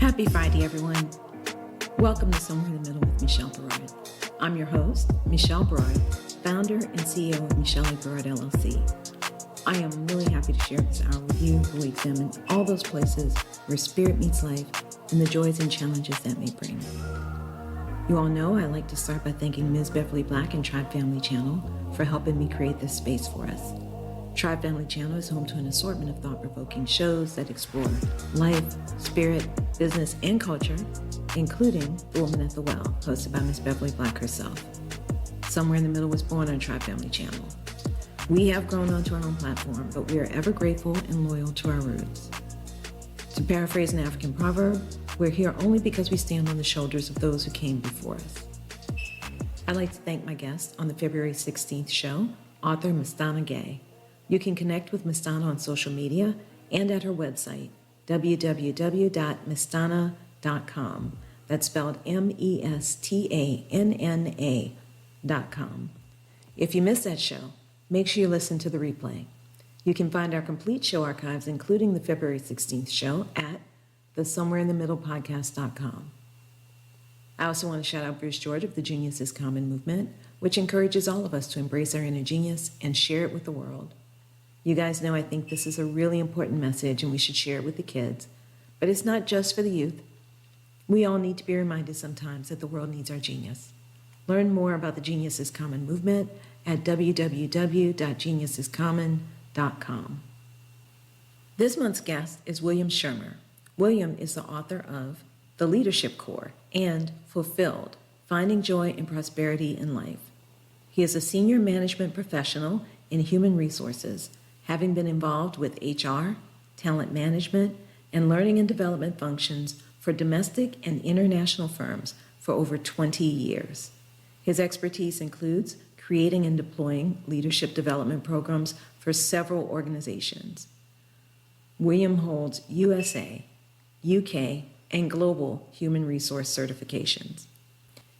Happy Friday, everyone. Welcome to Somewhere in the Middle with Michelle Berard. I'm your host, Michelle Berard, founder and CEO of Michelle Berard LLC. I am really happy to share this hour with you where we examine all those places where spirit meets life and the joys and challenges that may bring. You all know I like to start by thanking Ms. Beverly Black and Tribe Family Channel for helping me create this space for us. Tribe Family Channel is home to an assortment of thought-provoking shows that explore life, spirit, business, and culture, including The Woman at the Well, hosted by Ms. Beverly Black herself. Somewhere in the Middle was born on Tribe Family Channel. We have grown onto our own platform, but we are ever grateful and loyal to our roots. To paraphrase an African proverb, we're here only because we stand on the shoulders of those who came before us. I'd like to thank my guest on the February 16th show, author Mistana Gay. You can connect with Mistana on social media and at her website, www.mistana.com. That's spelled MESTANNA.com. If you missed that show, make sure you listen to the replay. You can find our complete show archives, including the February 16th show, at the somewhereinthemiddlepodcast.com. I also want to shout out Bruce George of the Genius is Common movement, which encourages all of us to embrace our inner genius and share it with the world. You guys know I think this is a really important message and we should share it with the kids. But it's not just for the youth. We all need to be reminded sometimes that the world needs our genius. Learn more about the Genius is Common movement at www.geniusiscommon.com. This month's guest is William Schirmer. William is the author of The Leadership Core and Fulfilled, Finding Joy and Prosperity in Life. He is a senior management professional in human resources, having been involved with HR, talent management, and learning and development functions for domestic and international firms for over 20 years. His expertise includes creating and deploying leadership development programs for several organizations. William holds USA, UK, and global human resource certifications.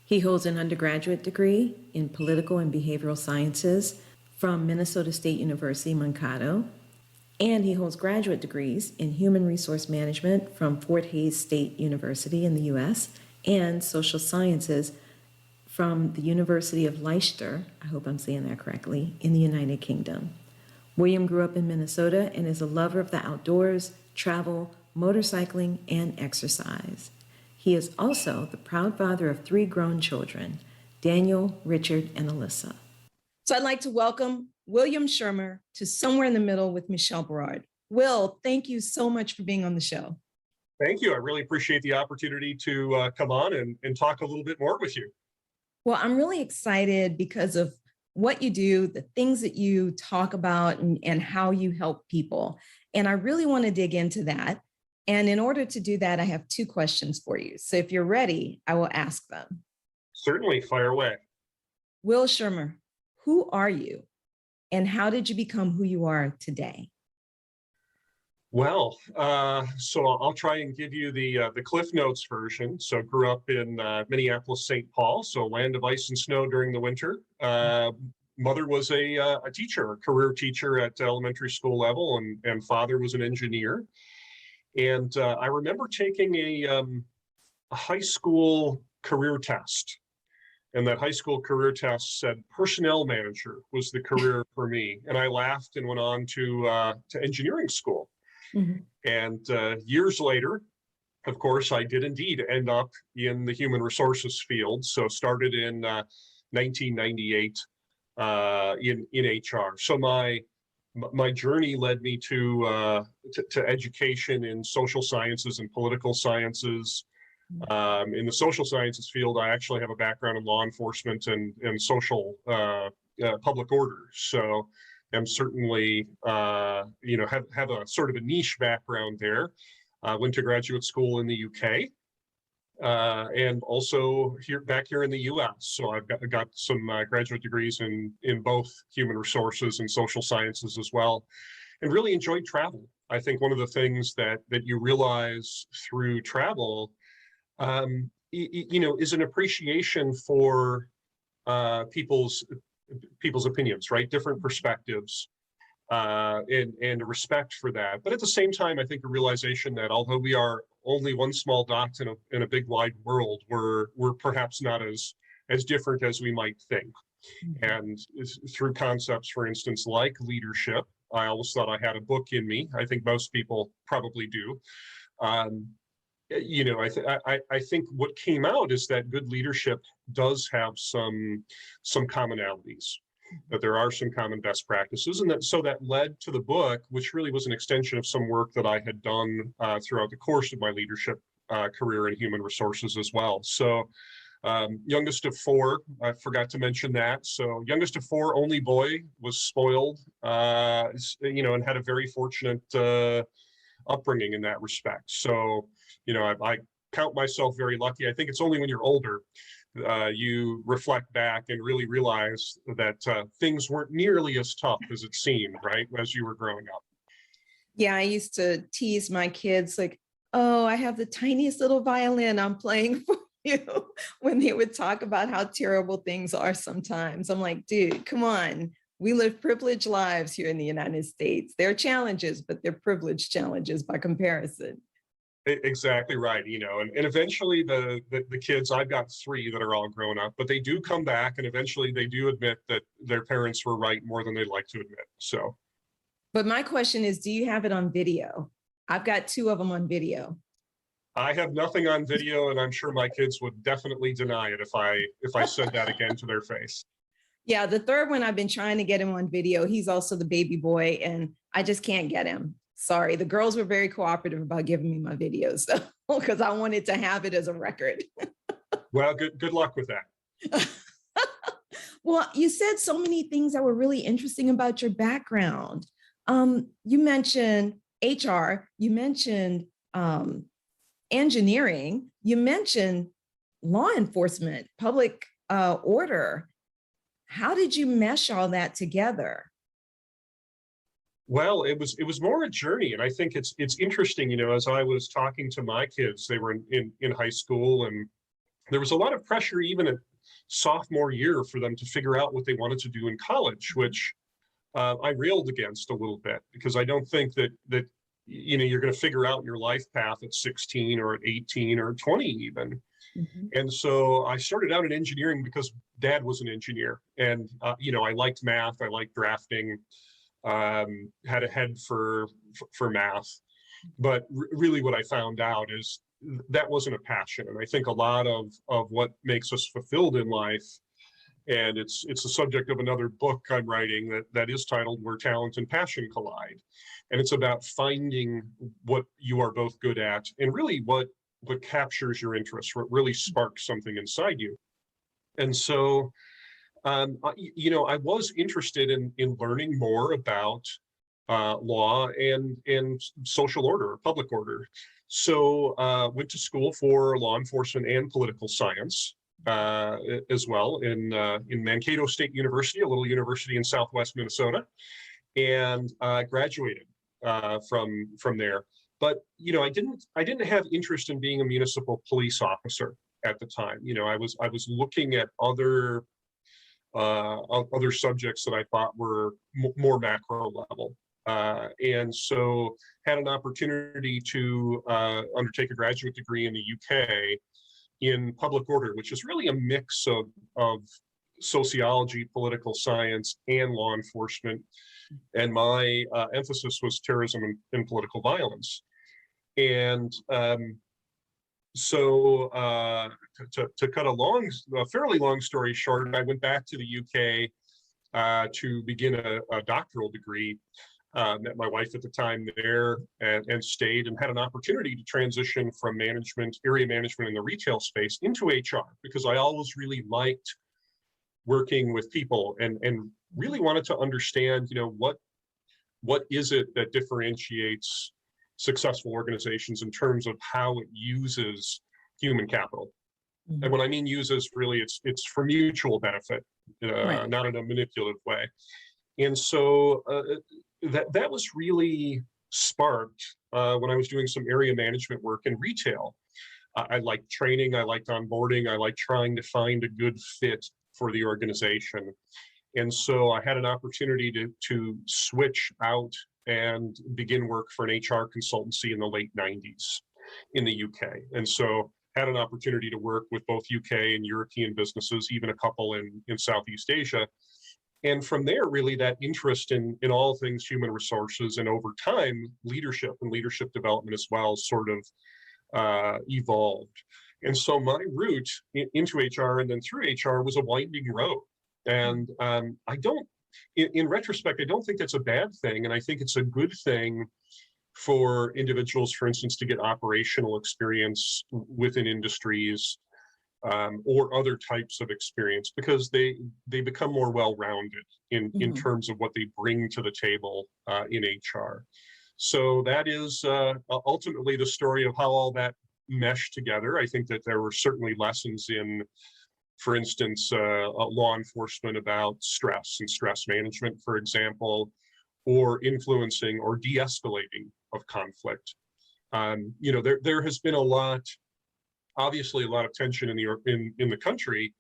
He holds an undergraduate degree in political and behavioral sciences from Minnesota State University-Mankato, and he holds graduate degrees in human resource management from Fort Hays State University in the U.S. and social sciences from the University of Leicester, I hope I'm saying that correctly, in the United Kingdom. William grew up in Minnesota and is a lover of the outdoors, travel, motorcycling, and exercise. He is also the proud father of 3 grown children, Daniel, Richard, and Alyssa. So I'd like to welcome William Schirmer to Somewhere in the Middle with Michelle Berard. Will, thank you so much for being on the show. Thank you. I really appreciate the opportunity to come on and talk a little bit more with you. Well, I'm really excited because of what you do, the things that you talk about, and how you help people. And I really want to dig into that. And in order to do that, I have 2 questions for you. So if you're ready, I will ask them. Certainly, fire away. Will Schirmer, who are you? And how did you become who you are today? Well, so I'll try and give you the Cliff Notes version. So grew up in Minneapolis, St. Paul, so land of ice and snow during the winter. Mother was a teacher, a career teacher at elementary school level, and father was an engineer. And I remember taking a high school career test. And that high school career test said personnel manager was the career for me. And I laughed and went on to engineering school. Mm-hmm. And years later, of course, I did indeed end up in the human resources field. So started in 1998 in HR. So my journey led me to education in social sciences and political sciences. In the social sciences field, I actually have a background in law enforcement and social public order. So I'm certainly, have a sort of a niche background there. Went to graduate school in the UK and also back here in the US. So I've got some graduate degrees in both human resources and social sciences as well, and really enjoyed travel. I think one of the things that you realize through travel is an appreciation for people's opinions, right? Different perspectives, and a respect for that. But at the same time, I think a realization that although we are only one small dot in a big wide world, we're perhaps not as different as we might think. And through concepts, for instance, like leadership, I always thought I had a book in me. I think most people probably do. You know, I think what came out is that good leadership does have some commonalities, that there are some common best practices, and that led to the book, which really was an extension of some work that I had done throughout the course of my leadership career in human resources as well. So youngest of four, I forgot to mention that. So youngest of four, only boy, was spoiled, you know, and had a very fortunate upbringing in that respect. So, you know, I count myself very lucky. I think it's only when you're older you reflect back and really realize that things weren't nearly as tough as it seemed, right, as you were growing up. Yeah, I used to tease my kids like, oh, I have the tiniest little violin I'm playing for you, when they would talk about how terrible things are sometimes. I'm like, dude, come on. We live privileged lives here in the United States. There are challenges, but they're privileged challenges by comparison. Exactly right. You know, and eventually the kids, I've got three that are all grown up, but they do come back, and eventually they do admit that their parents were right more than they'd like to admit. So. But my question is, do you have it on video? I've got two of them on video. I have nothing on video, and I'm sure my kids would definitely deny it if I said that again to their face. Yeah, the third one, I've been trying to get him on video. He's also the baby boy, and I just can't get him. Sorry, the girls were very cooperative about giving me my videos, because I wanted to have it as a record. Well, good luck with that. Well, you said so many things that were really interesting about your background. You mentioned HR, you mentioned engineering, you mentioned law enforcement, public order. How did you mesh all that together? Well, it was more a journey, and I think it's interesting. You know, as I was talking to my kids, they were in high school, and there was a lot of pressure even at sophomore year for them to figure out what they wanted to do in college, which I railed against a little bit, because I don't think that you know, you're going to figure out your life path at 16 or at 18 or 20 even. Mm-hmm. And so I started out in engineering because Dad was an engineer, and you know, I liked math, I liked drafting. Had a head for math, but really what I found out is that wasn't a passion. And I think a lot of what makes us fulfilled in life, and it's the subject of another book I'm writing that is titled Where Talent and Passion Collide. And it's about finding what you are both good at, and really what captures your interest, what really sparks something inside you. And so you know, I was interested in learning more about law and social order, public order. So went to school for law enforcement and political science as well in Mankato State University, a little university in Southwest Minnesota, and graduated from there. But you know, I didn't have interest in being a municipal police officer at the time. You know, I was looking at other subjects that I thought were more macro level. And so had an opportunity to undertake a graduate degree in the UK in public order, which is really a mix of sociology, political science, and law enforcement. And my emphasis was terrorism and political violence. And so to cut a fairly long story short, I went back to the UK to begin a doctoral degree. Met my wife at the time there, and stayed, and had an opportunity to transition from area management in the retail space into HR, because I always really liked working with people, and really wanted to understand, you know, what is it that differentiates successful organizations in terms of how it uses human capital. Mm-hmm. And when I mean uses, really it's for mutual benefit, right, not in a manipulative way. And so that was really sparked when I was doing some area management work in retail. I liked training, I liked onboarding, I liked trying to find a good fit for the organization. And so I had an opportunity to switch out and begin work for an HR consultancy in the late 90s. in the UK. And so had an opportunity to work with both UK and European businesses, even a couple in Southeast Asia. And from there, really that interest in all things human resources, and over time, leadership and leadership development as well sort of evolved. And so my route into HR and then through HR was a winding road. And in retrospect, I don't think that's a bad thing. And I think it's a good thing for individuals, for instance, to get operational experience within industries or other types of experience, because they become more well-rounded in terms of what they bring to the table in HR. So that is ultimately the story of how all that meshed together. I think that there were certainly lessons in, for instance, law enforcement about stress and stress management, for example, or influencing or de-escalating of conflict. There has been obviously a lot of tension in the country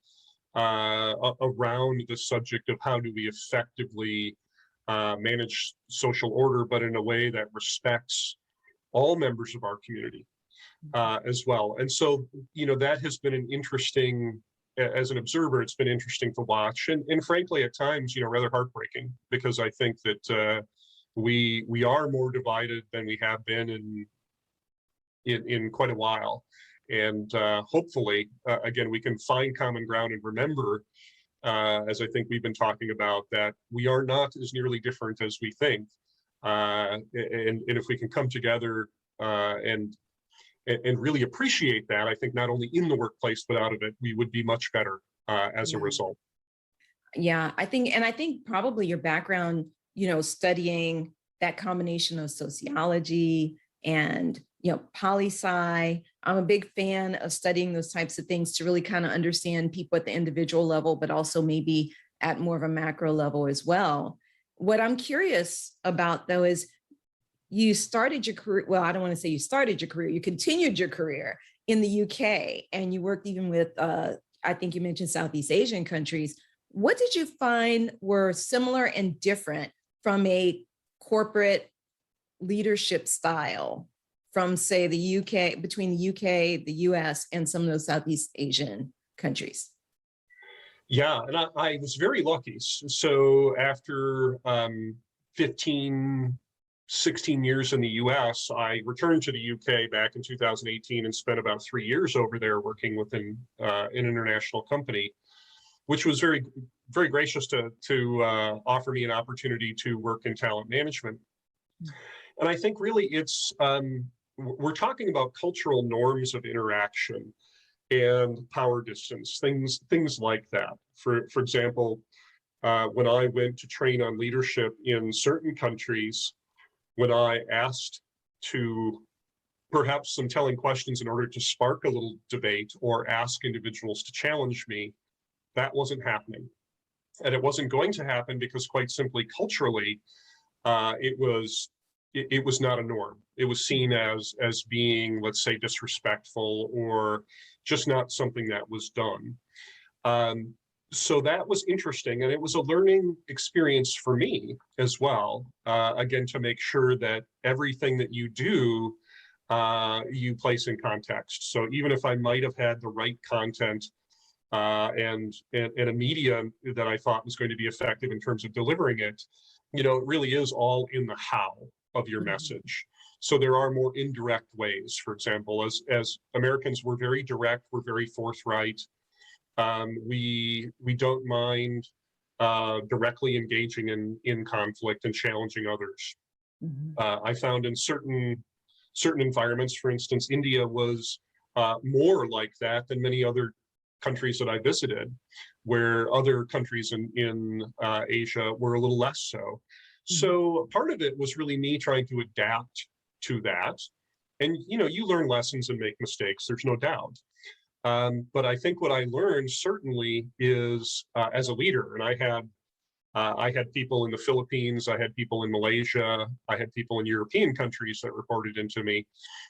around the subject of how do we effectively manage social order, but in a way that respects all members of our community as well. And so, that has been an interesting, as an observer, it's been interesting to watch, and frankly, at times, rather heartbreaking, because I think that we are more divided than we have been in quite a while. And hopefully, again, we can find common ground and remember, as I think we've been talking about, that we are not as nearly different as we think. And if we can come together and really appreciate that, I think not only in the workplace, but out of it, we would be much better as a result. Yeah, I think probably your background, studying that combination of sociology and, poli-sci. I'm a big fan of studying those types of things to really kind of understand people at the individual level, but also maybe at more of a macro level as well. What I'm curious about, though, is you started your career, well, I don't want to say you started your career, you continued your career in the UK, and you worked even with, I think you mentioned Southeast Asian countries. What did you find were similar and different from a corporate leadership style from, say, the UK, between the UK, the US, and some of those Southeast Asian countries? Yeah, and I was very lucky. So after 16 years in the US, I returned to the UK back in 2018 and spent about 3 years over there working within an international company, which was very, very gracious to offer me an opportunity to work in talent management. And I think really we're talking about cultural norms of interaction and power distance, things like that. For example, when I went to train on leadership in certain countries, when I asked to perhaps some telling questions in order to spark a little debate or ask individuals to challenge me, that wasn't happening. And it wasn't going to happen because, quite simply, culturally, it was not a norm. It was seen as being, let's say, disrespectful or just not something that was done. So that was interesting, and it was a learning experience for me as well, again, to make sure that everything that you do, you place in context. So even if I might have had the right content and a medium that I thought was going to be effective in terms of delivering it, it really is all in the how of your message. So there are more indirect ways. For example, as Americans, we're very direct, we're very forthright. We don't mind directly engaging in conflict and challenging others. I found in certain environments, for instance, India was more like that than many other countries that I visited, where other countries in Asia were a little less so. So part of it was really me trying to adapt to that. And, you learn lessons and make mistakes, there's no doubt. But I think what I learned certainly is as a leader, and I had people in the Philippines, I had people in Malaysia, I had people in European countries that reported into me.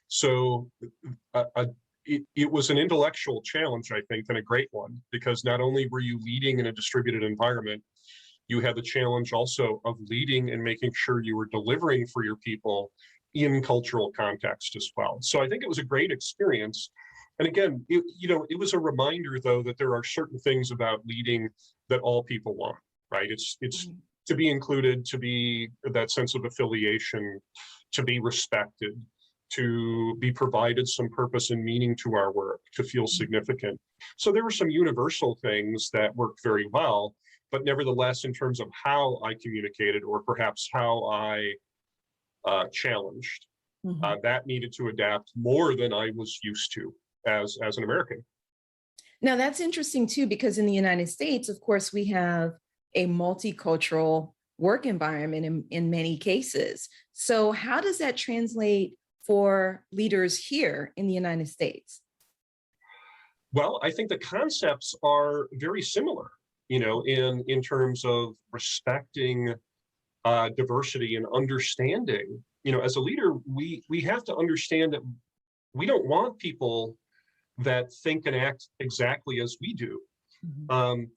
So it was an intellectual challenge, I think, and a great one, because not only were you leading in a distributed environment, you had the challenge also of leading and making sure you were delivering for your people in cultural context as well. So I think it was a great experience. And again, it was a reminder, though, that there are certain things about leading that all people want, right? It's to be included, to be that sense of affiliation, to be respected, to be provided some purpose and meaning to our work, to feel significant. So there were some universal things that worked very well, but nevertheless, in terms of how I communicated, or perhaps how I challenged, that needed to adapt more than I was used to as an American. Now that's interesting too, because in the United States, of course, we have a multicultural work environment in many cases. So how does that translate for leaders here in the United States? Well, I think the concepts are very similar, in terms of respecting diversity and understanding. As a leader, we have to understand that we don't want people that think and act exactly as we do.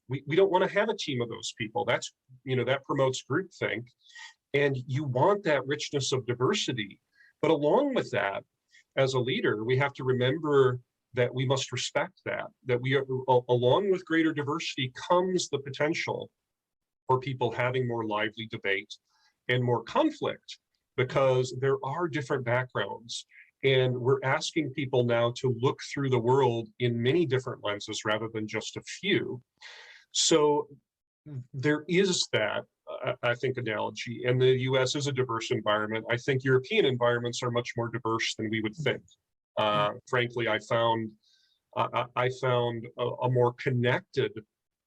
We don't want to have a team of those people. That's, that promotes groupthink. And you want that richness of diversity. But along with that, as a leader, we have to remember that we must respect that we are, along with greater diversity comes the potential for people having more lively debate and more conflict, because there are different backgrounds. And we're asking people now to look through the world in many different lenses rather than just a few. So there is that, I think, analogy. And the US is a diverse environment. I think European environments are much more diverse than we would think. Frankly, I found a more connected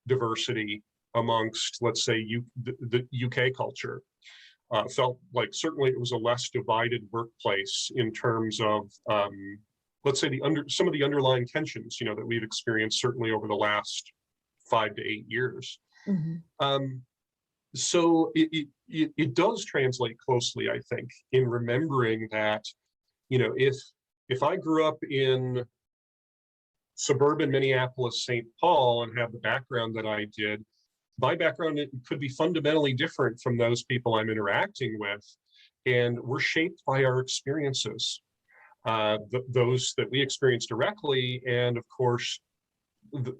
diversity amongst, let's say, the UK culture. Felt like certainly it was a less divided workplace in terms of, let's say, some of the underlying tensions, that we've experienced certainly over the last 5 to 8 years. So it does translate closely, I think, in remembering that, if I grew up in suburban Minneapolis, St. Paul, and have the background that I did, my background could be fundamentally different from those people I'm interacting with, and we're shaped by our experiences, those that we experience directly, and of course,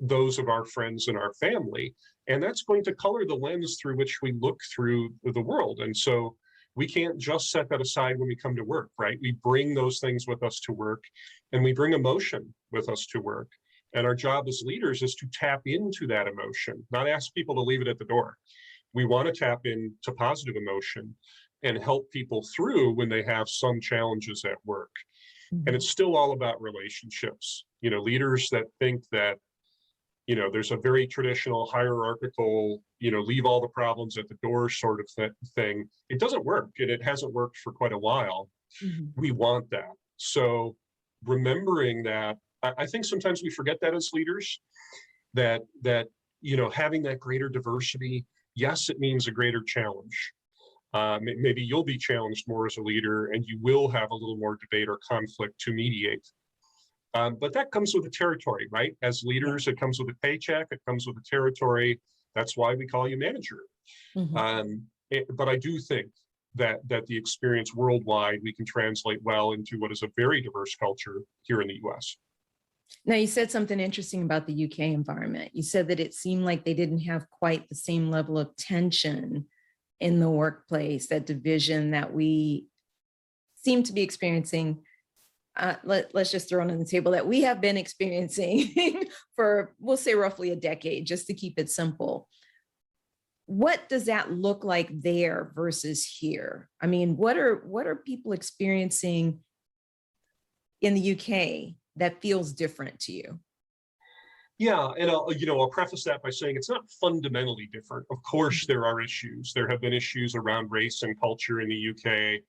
those of our friends and our family. And that's going to color the lens through which we look through the world. And so we can't just set that aside when we come to work, right? We bring those things with us to work, and we bring emotion with us to work. And our job as leaders is to tap into that emotion, not ask people to leave it at the door. We want to tap into positive emotion and help people through when they have some challenges at work. And it's still all about relationships. Leaders that think that, there's a very traditional hierarchical, leave all the problems at the door sort of thing. It doesn't work, and it hasn't worked for quite a while. We want that. So remembering that, I think sometimes we forget that as leaders, that having that greater diversity, yes, it means a greater challenge. Maybe you'll be challenged more as a leader, and you will have a little more debate or conflict to mediate. But that comes with the territory, right? As leaders, it comes with a paycheck, it comes with the territory. That's why we call you manager. But I do think that the experience worldwide, we can translate well into what is a very diverse culture here in the US. Now, you said something interesting about the UK environment. You said that it seemed like they didn't have quite the same level of tension in the workplace, that division that we seem to be experiencing. Let's just throw it on the table, that we have been experiencing for, we'll say, roughly a decade, just to keep it simple. What does that look like there versus here? I mean, what are people experiencing in the UK that feels different to you? Yeah, and I'll preface that by saying it's not fundamentally different. Of course, there are issues. There have been issues around race and culture in the UK,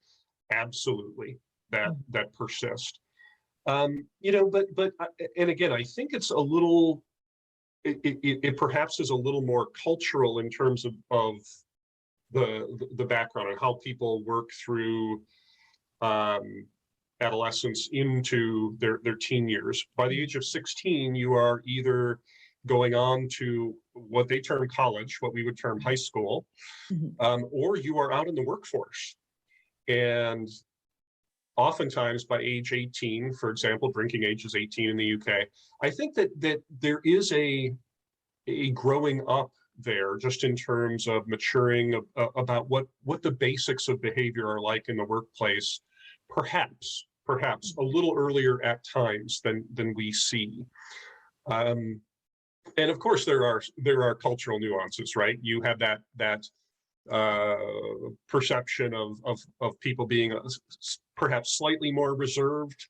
absolutely, that persist. But and again, I think it's a little. It perhaps is a little more cultural in terms of the background and how people work through adolescence into their teen years. By the age of 16, you are either going on to what they term college, what we would term high school, or you are out in the workforce. And oftentimes by age 18, for example, drinking age is 18 in the UK. I think that there is a growing up there, just in terms of maturing about what the basics of behavior are like in the workplace, perhaps a little earlier at times than we see. And of course, there are cultural nuances, right? You have that perception of people being perhaps slightly more reserved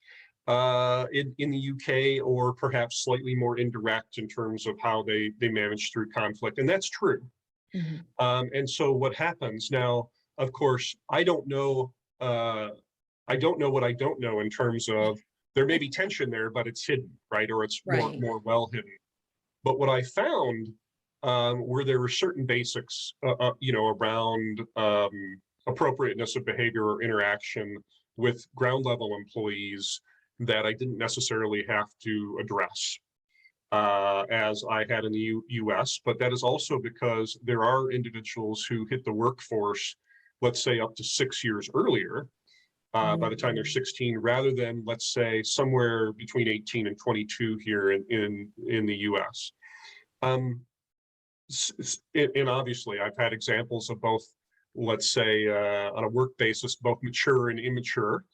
in the UK, or perhaps slightly more indirect in terms of how they manage through conflict, and that's true. Mhm. And so what happens now? Of course, I don't know what I don't know in terms of, there may be tension there, but it's hidden, right? Or it's Right. more well hidden. But what I found were there were certain basics, around appropriateness of behavior or interaction with ground level employees that I didn't necessarily have to address as I had in the US. But that is also because there are individuals who hit the workforce, let's say up to 6 years earlier, by the time they're 16, rather than, let's say, somewhere between 18 and 22 here in the US. And obviously, I've had examples of both, let's say, on a work basis, both mature and immature,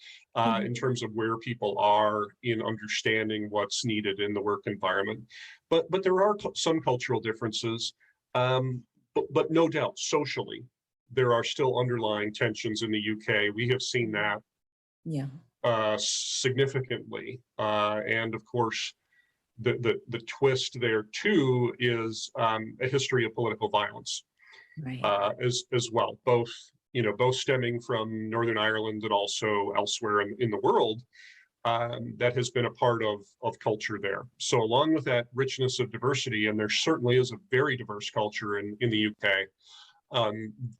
in terms of where people are in understanding what's needed in the work environment. But there are some cultural differences, but no doubt, socially, there are still underlying tensions in the UK. We have seen that significantly, and of course, the twist there too is a history of political violence, Right. as well, both stemming from Northern Ireland and also elsewhere in the world, that has been a part of culture there. So along with that richness of diversity, and there certainly is a very diverse culture in the UK,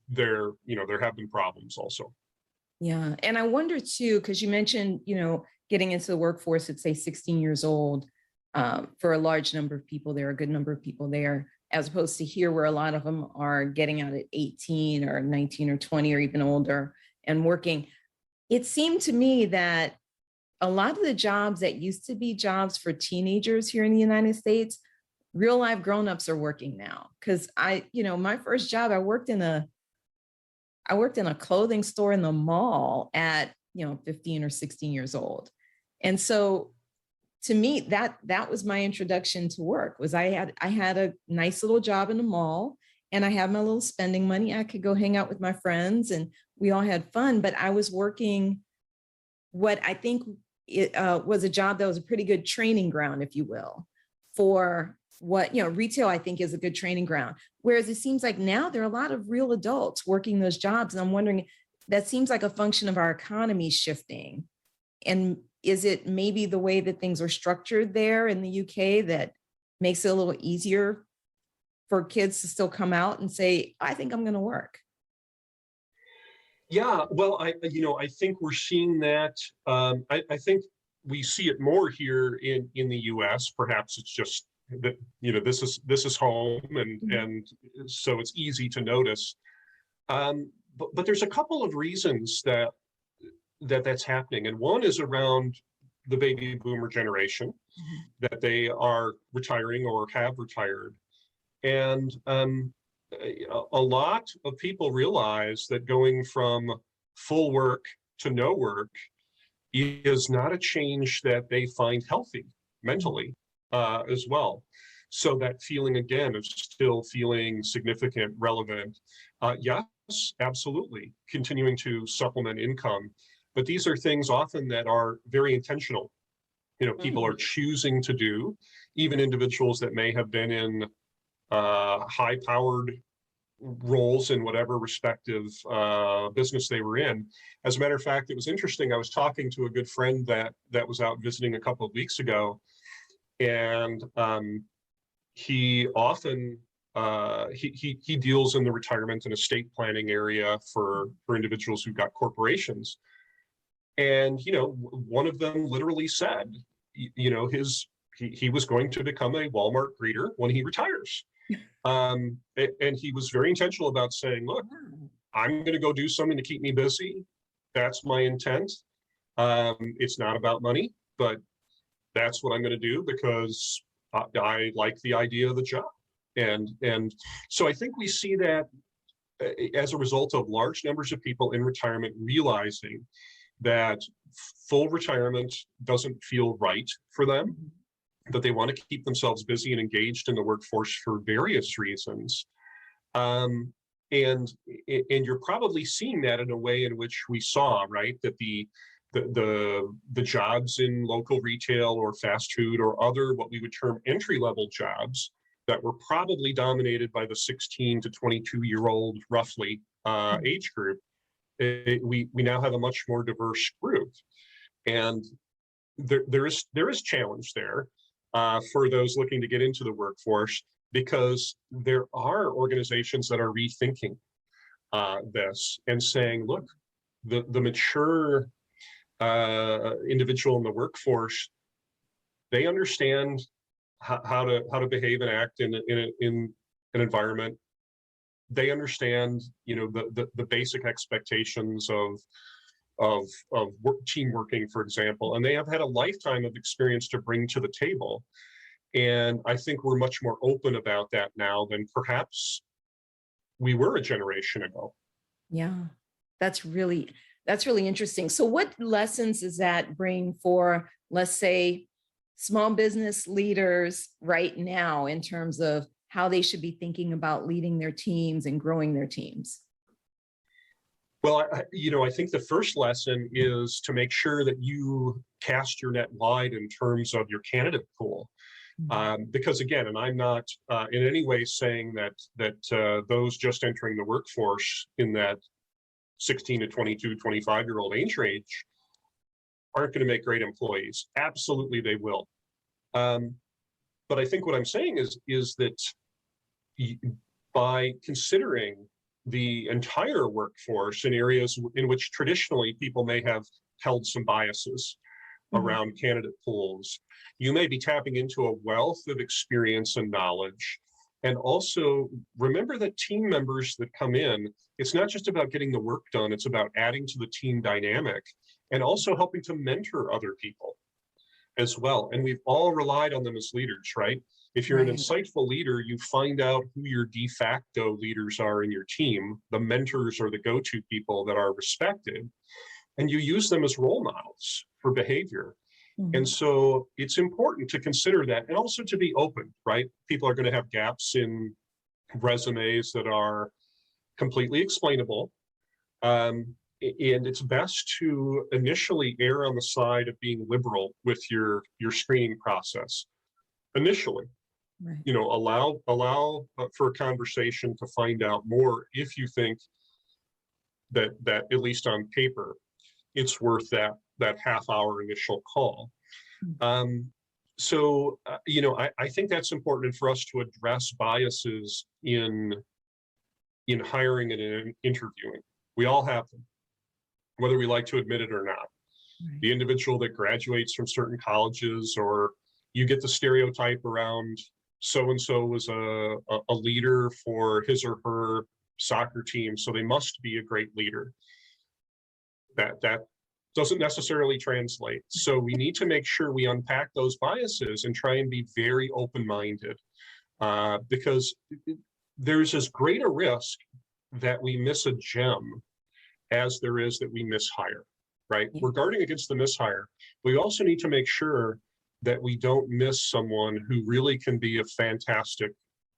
there have been problems also. Yeah. And I wonder too, because you mentioned, getting into the workforce at say 16 years old, for a large number of people there, a good number of people there, as opposed to here where a lot of them are getting out at 18 or 19 or 20 or even older and working. It seemed to me that a lot of the jobs that used to be jobs for teenagers here in the United States, real life grownups are working now. Because my first job, I worked in a clothing store in the mall at 15 or 16 years old. And so to me, that was my introduction to work. Was I had a nice little job in the mall, and I had my little spending money. I could go hang out with my friends, and we all had fun. But I was working what I think was a job that was a pretty good training ground, if you will, for what retail. I think is a good training ground. Whereas it seems like now there are a lot of real adults working those jobs, and I'm wondering, that seems like a function of our economy shifting. And is it maybe the way that things are structured there in the UK that makes it a little easier for kids to still come out and say, I think I'm going to work? Yeah, well, I think we're seeing that. I think we see it more here in the US. Perhaps it's just that this is home, and so it's easy to notice. But there's a couple of reasons that's happening, and one is around the baby boomer generation, that they are retiring or have retired, and a lot of people realize that going from full work to no work is not a change that they find healthy mentally, as well. So that feeling again of still feeling significant, relevant, yes, absolutely, continuing to supplement income. But these are things often that are very intentional. People are choosing to do, even individuals that may have been in high-powered roles in whatever respective business they were in. As a matter of fact, it was interesting. I was talking to a good friend that was out visiting a couple of weeks ago, and he often he deals in the retirement and estate planning area for individuals who've got corporations. And one of them literally said, he was going to become a Walmart greeter when he retires. And he was very intentional about saying, look, I'm going to go do something to keep me busy. That's my intent. It's not about money, but that's what I'm going to do because I like the idea of the job. And so I think we see that as a result of large numbers of people in retirement realizing that full retirement doesn't feel right for them, that they want to keep themselves busy and engaged in the workforce for various reasons. And you're probably seeing that in a way in which we saw, right, that the jobs in local retail or fast food or other what we would term entry-level jobs that were probably dominated by the 16 to 22-year-old roughly age group, we now have a much more diverse group. And there is challenge there for those looking to get into the workforce, because there are organizations that are rethinking this and saying, look, the mature individual in the workforce, they understand how to behave and act in an environment. They understand, the basic expectations of team working, for example, and they have had a lifetime of experience to bring to the table. And I think we're much more open about that now than perhaps we were a generation ago. Yeah, that's really interesting. So what lessons does that bring for, let's say, small business leaders right now in terms of how they should be thinking about leading their teams and growing their teams? Well, I think the first lesson is to make sure that you cast your net wide in terms of your candidate pool. Because again, and I'm not in any way saying that those just entering the workforce in that 16 to 22, 25-year-old age range aren't going to make great employees. Absolutely, they will. But I think what I'm saying is that by considering the entire workforce in areas in which traditionally people may have held some biases around candidate pools, you may be tapping into a wealth of experience and knowledge. And also remember that team members that come in, it's not just about getting the work done, it's about adding to the team dynamic and also helping to mentor other people as well. And we've all relied on them as leaders, right? If you're an insightful leader, you find out who your de facto leaders are in your team, the mentors or the go-to people that are respected, and you use them as role models for behavior. And so it's important to consider that, and also to be open, right? People are going to have gaps in resumes that are completely explainable. And it's best to initially err on the side of being liberal with your screening process initially. Right. Allow for a conversation to find out more if you think that at least on paper, it's worth that half-hour initial call. So I think that's important for us to address biases in hiring and in interviewing. We all have them, whether we like to admit it or not. Right. The individual that graduates from certain colleges, or you get the stereotype around so-and-so was a leader for his or her soccer team, so they must be a great leader. That doesn't necessarily translate. So we need to make sure we unpack those biases and try and be very open-minded, because there's as great a risk that we miss a gem as there is that we mishire, right? We're guarding against the mishire. We also need to make sure that we don't miss someone who really can be a fantastic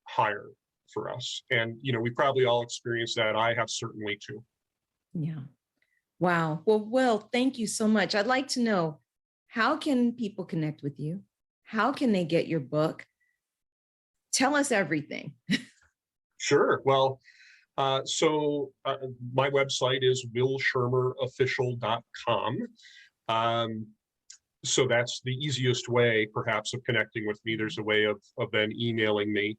hire for us. And, we probably all experience that. I have certainly too. Yeah. Wow. Well, thank you so much. I'd like to know, how can people connect with you? How can they get your book? Tell us everything. Sure. Well, so my website is willschirmerofficial.com. So that's the easiest way, perhaps, of connecting with me. There's a way of then emailing me.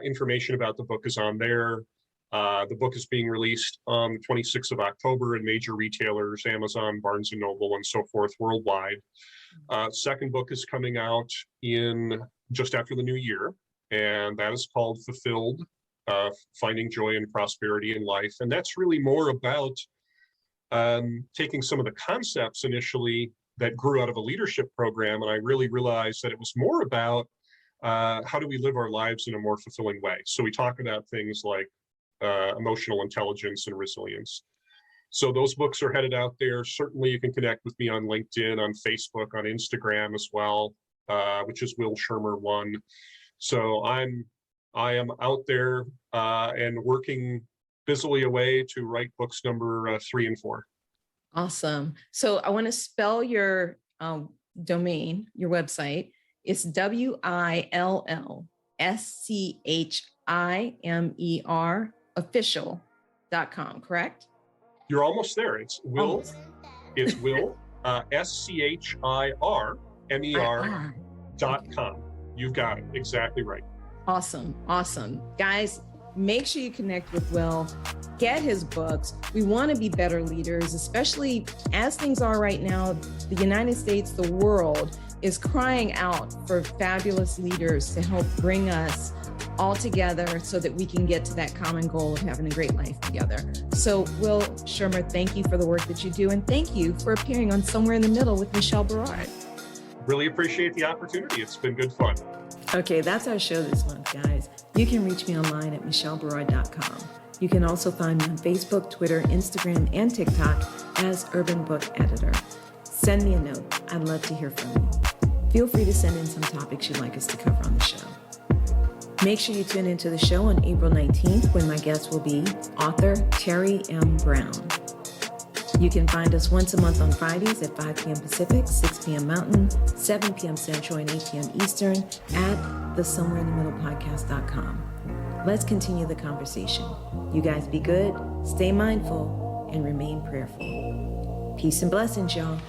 Information about the book is on there. The book is being released on the 26th of October in major retailers, Amazon, Barnes & Noble, and so forth worldwide. Second book is coming out in just after the new year, and that is called Fulfilled, Finding Joy and Prosperity in Life. And that's really more about taking some of the concepts initially that grew out of a leadership program, and I really realized that it was more about how do we live our lives in a more fulfilling way. So we talk about things like emotional intelligence and resilience. So those books are headed out there. Certainly you can connect with me on LinkedIn, on Facebook, on Instagram as well, which is Will Schirmer 1. So I am out there and working busily away to write books number 3 and 4. Awesome. So I want to spell your domain, your website. It's WILLSCHIMER official.com, correct? You're almost there. It's Will. Almost. It's Will, SCHIRMER.com. You've got it. Exactly right. Awesome. Awesome. Guys, make sure you connect with Will. Get his books. We want to be better leaders, especially as things are right now. The United States, the world is crying out for fabulous leaders to help bring us all together so that we can get to that common goal of having a great life together. So Will Schirmer, thank you for the work that you do. And thank you for appearing on Somewhere in the Middle with Michelle Berard. Really appreciate the opportunity. It's been good fun. Okay, that's our show this month, guys. You can reach me online at michelleberard.com. You can also find me on Facebook, Twitter, Instagram, and TikTok as Urban Book Editor. Send me a note. I'd love to hear from you. Feel free to send in some topics you'd like us to cover on the show. Make sure you tune into the show on April 19th when my guest will be author Terry M. Brown. You can find us once a month on Fridays at 5 p.m. Pacific, 6 p.m. Mountain, 7 p.m. Central, and 8 p.m. Eastern at the somewhereinthemiddlepodcast.com. Let's continue the conversation. You guys be good, stay mindful, and remain prayerful. Peace and blessings, y'all.